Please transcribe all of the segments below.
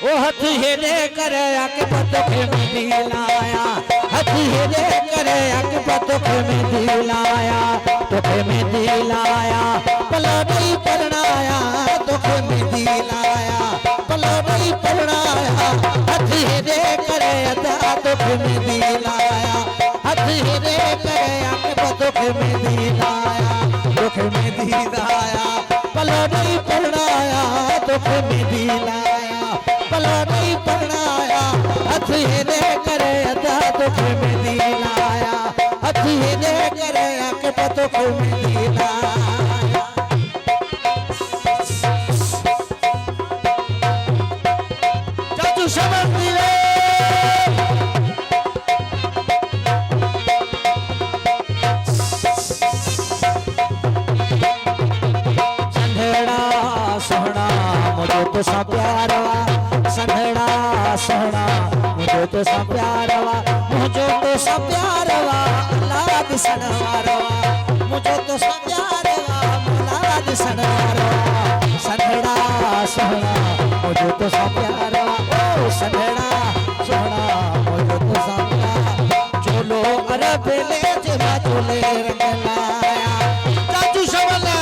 ओ हथी हेरे करे आके पतोखे में दिलाया, हथी हेरे करे आके पतोखे में दिलाया, तोखे में दिलाया पलो नहीं परनाया, तोखे में दिलाया पलो नहीं परनाया। हथी हेरे करे अदा तोखे में दिलाया, हथी हेरे करे आके पतोखे में दिलाया, तोखे में दिलाया पलो नहीं परनाया, तोखे में दिलाया पलो नहीं परनाया। हथी हेरे करे अदा तोखे में दिलाया, हथी हेरे करे आके पतोखे में दिलाया। चाचू समझ दिए सोहना मुझे तो सा प्यारवा, संधड़ा सोहना मुझे तो सा प्यारवा, मुझे तो सा प्यारवा अल्लाह दिसनवारवा, मुझे तो सा प्यारवा अल्लाह दिसनवारवा। संधड़ा सोहना मुझे तो सा प्यारवा, ओ संधड़ा सोहना मुझे तो सा प्यारवा। चोलो अरब ले जमा चोले रंग लाया। चाचू शवला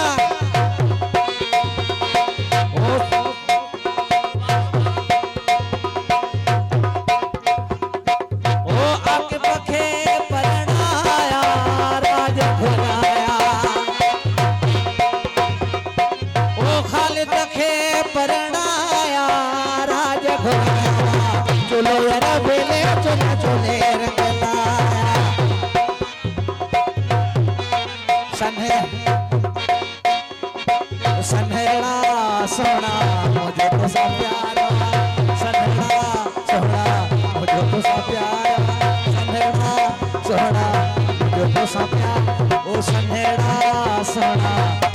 संधड़ा सोना मुझे तो सा प्यारा, संधड़ा सोना मुझे तो सा प्यारा, संधड़ा सोना मुझे तो सा प्यारा, ओ संधड़ा सोना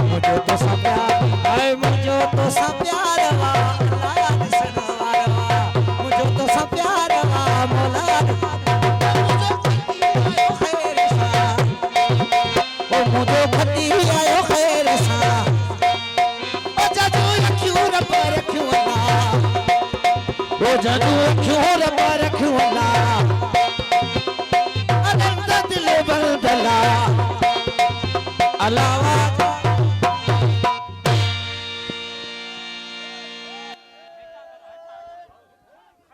मुझे तो सा प्यारा, ऐ मुझे तो सा प्यारा अल्लाह दिसनवारवा, मुझे तो सा प्यारा मौला मुझे फती आयो खैर सा। ओ जादू क्यों रब रखुला, ओ जादू क्यों रब रखुला, अनंत दिल बंदला अलावा